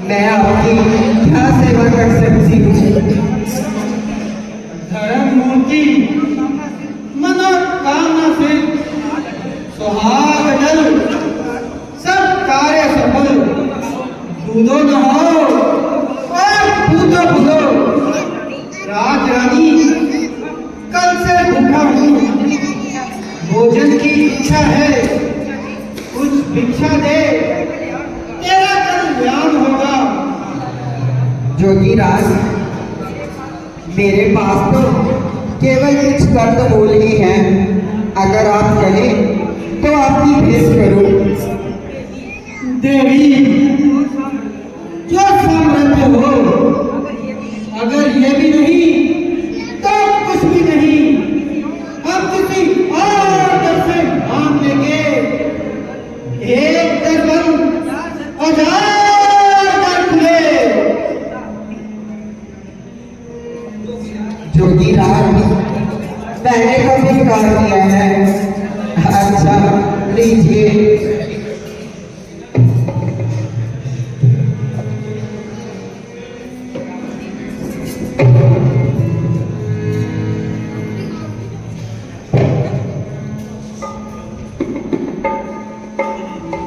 मैं आपकी क्या सेवा कर सकती हूँ? धर्म मूर्ति मनोकामना से सुहाग जल सब कार्य सफल। दूधो नहाओ और पूजो पूजो। राज रानी कल से भूखा हूँ, भोजन की इच्छा है, कुछ भिक्षा दे, तेरा कल्याण होगा। जोगीराज, मेरे पास तो केवल कुछ कर्द मूल ही हैं। अगर आप कहें तो आपकी भेंट करूं। देवी, जो सामर्थ्य हो, अगर ये भी नहीं तो कुछ भी नहीं। हम किसी और दर से मांग लेंगे। एक दर बंद, हजार दर खुले। जोगीराज, मैंने कभी स्वीकार किया है। अच्छा, लीजिए।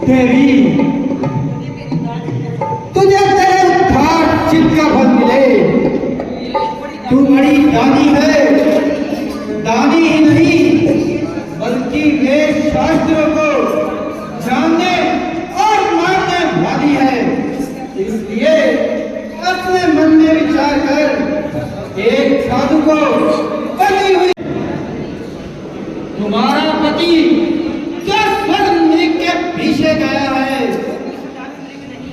देवी, तुझे तेरे उद्धार चित्त का फल मिले। तू बड़ी दानी है, दानी ही नहीं बल्कि वेद शास्त्रों को जानने और मानने वाली है। इसलिए अपने मन में विचार कर एक साधु को बनी हुई तुम्हारा पति जो स्वर्ण मृग के पीछे गया है,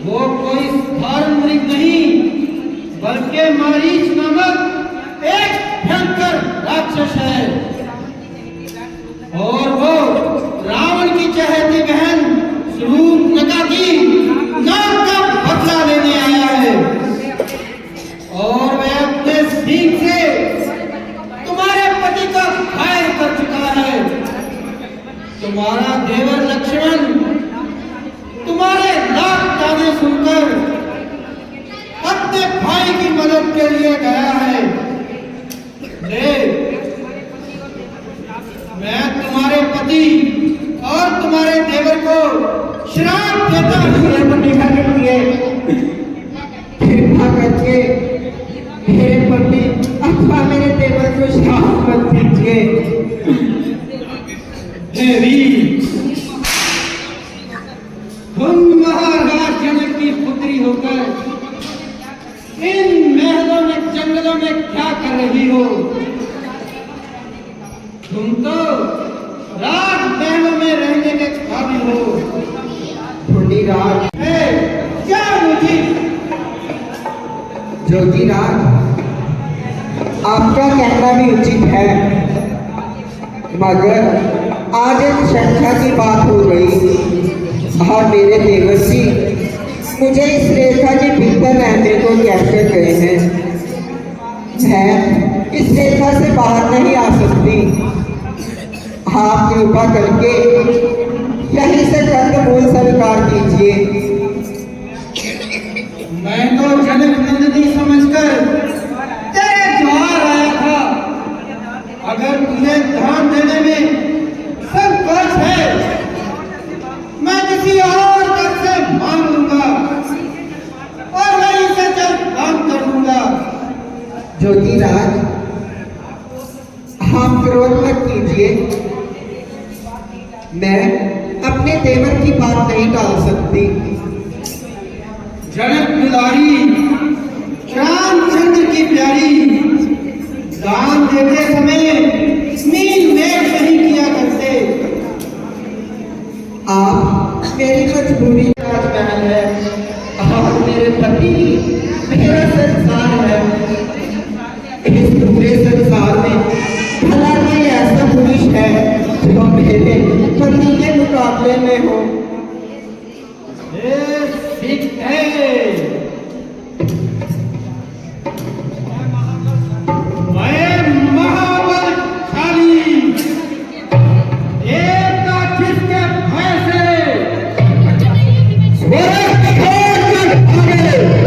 वो कोई साधारण मृग नहीं बल्कि मारीच नामक एक भयंकर राक्षस है। और वो रावण की चहेती बहन शूर्पणखा की नाम का बदला लेने आया है। और वह अपने सींग से तुम्हारे पति का घायल कर चुका है। तुम्हारा देवर लक्ष्मण तुम्हारे लाख ताने सुनकर अपने भाई की मदद के लिए गया है। मैं तुम्हारे पति और तुम्हारे देवर को श्राप देता हूँ। कृपा करके मेरे पति अथवा मेरे देवर को श्राप मत दीजिए। देवी, तुम महाराज जनक की पुत्री होकर इन महलों में जंगलों में क्या कर रही हो? तुम तो राज महलों में रहने के काबिल हो। जोगीराज, क्या उचित? जोगीराज, आपका कहना भी उचित है, मगर आज एक शंका की बात हो गई और मेरे देवर जी मुझे इस रेखा के भीतर रहने को कहते गए हैं। मैं इस रेखा से बाहर नहीं आ सकती। आप कृपा करके यहीं से कंदमूल स्वीकार कीजिए। मैं तो जनक नंदिनी समझकर तेरे द्वार आया था। अगर तुझे ध्यान देने में संकोच है, मैं किसी और दर से मांग लूंगा और वहीं से चल काम कर दूंगा। जोगीराज, आप क्रोध मत कीजिए। मैं अपने देवर की बात नहीं टाल सकती। जनक दुलारी, रामचंद्र की प्यारी, दान देते समय मील मेल नहीं किया करते। आप मेरी मजबूरी राजमहल है और मेरे पति मेरा संसार है। इस पूरे संसार में भला कोई ऐसा पुरुष है जो मेरे पति के मुकाबले में हो? ठीक है, मैं महाबलशाली एक जिसके भय से मेरे छोड़ कर भागे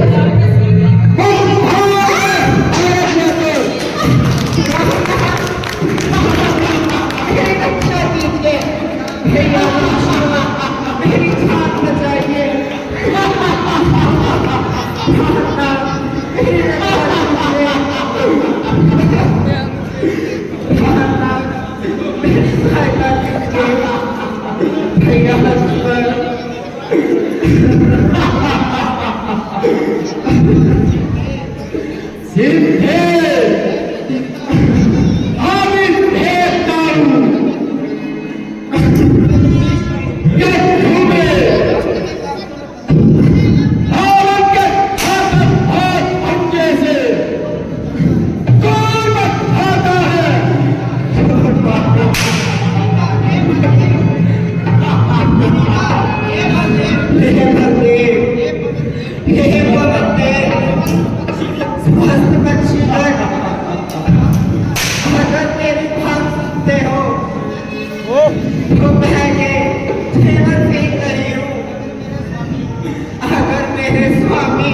स्वामी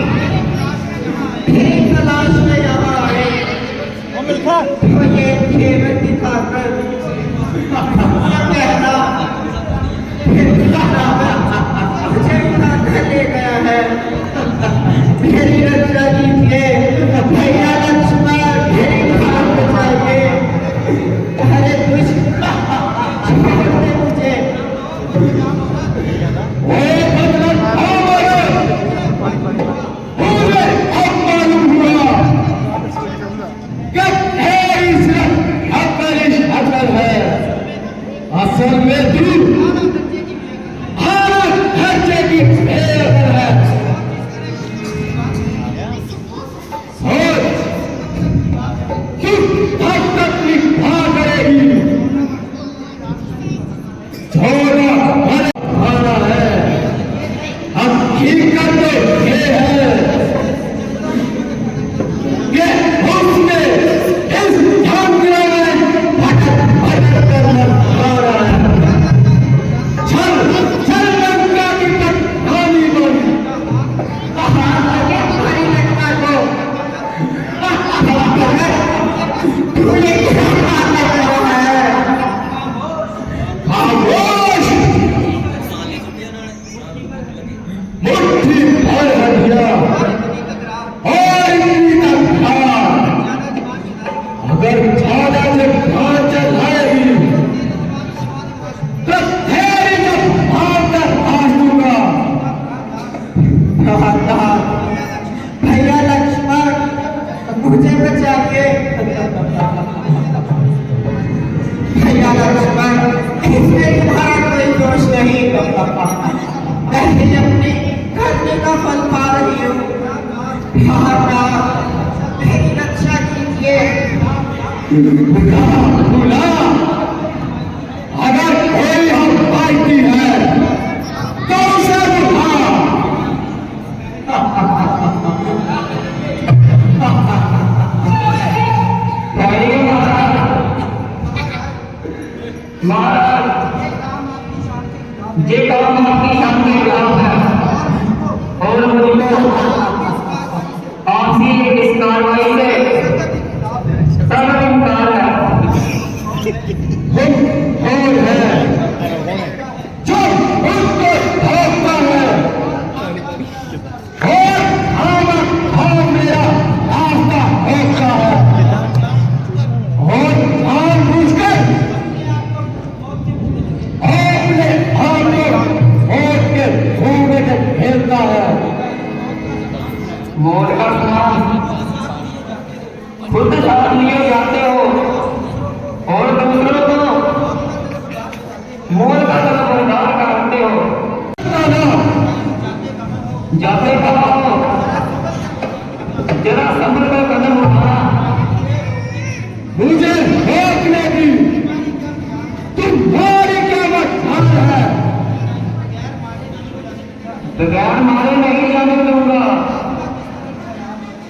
तेरी तलाश में यहाँ आए तो ये खेल दिखाकर कहना मुझे उठा कर ले गया है। मेरी रक्षा कीजिए भैया लक्ष्मण, मेरी खान बचाइए। अरे कुछ छोड़ दे मुझे। असल में तू भारत खर्चे की फेर है। सोच तू अब तक भाग करेगी। छोड़ा भाना है, हकीकत तो ये है कि उसने इस जंगल में भटक भटक कर मर रहा है। चल चल लंका की कहानी बनी। हमारी लड़का को तू ये क्या मारने लगा है? खामोश, मुट्ठी भर हड्डियां और इतनी तनख्वाह। अगर ज्यादा से भाग चलाएगी तो तेरी जब भाग कर भाग दूंगा। भैया लक्ष्मण मुझे बचाइए। भैया लक्ष्मण इसमें तुम्हारा कोई दोष नहीं। मैं भी अपनी करने का फल पा रही हूँ। मेरी रक्षा कीजिए। बुला, अगर कोई हम पार्टी है तो उसे बुला। महाराज जे काम आपके सामने खिलाफ है और उनको आपसी इस कार्रवाई से सब इनकार है। और है जो उनको भोगता है और हम मेरा रास्ता होता है और जानबूझकर अपने हाथों होठ के घूमने के खेलता है। मोर का समान खुद साथ लिए जाते हो और दूसरों को मोर का बरदार कराते हो। जाते कहा हो जरा सब्र का कदम उठाना। मुझे रोकने की तुम्हारी क्या मकसद है? बगैर मारे नहीं जाने दूंगा।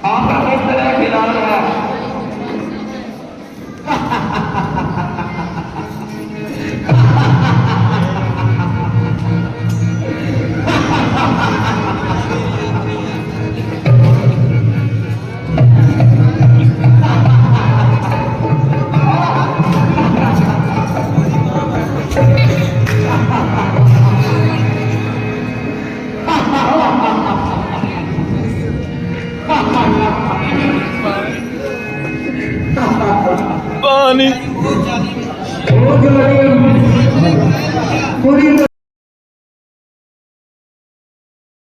आपका किस तरह खिलाफ है? पूरी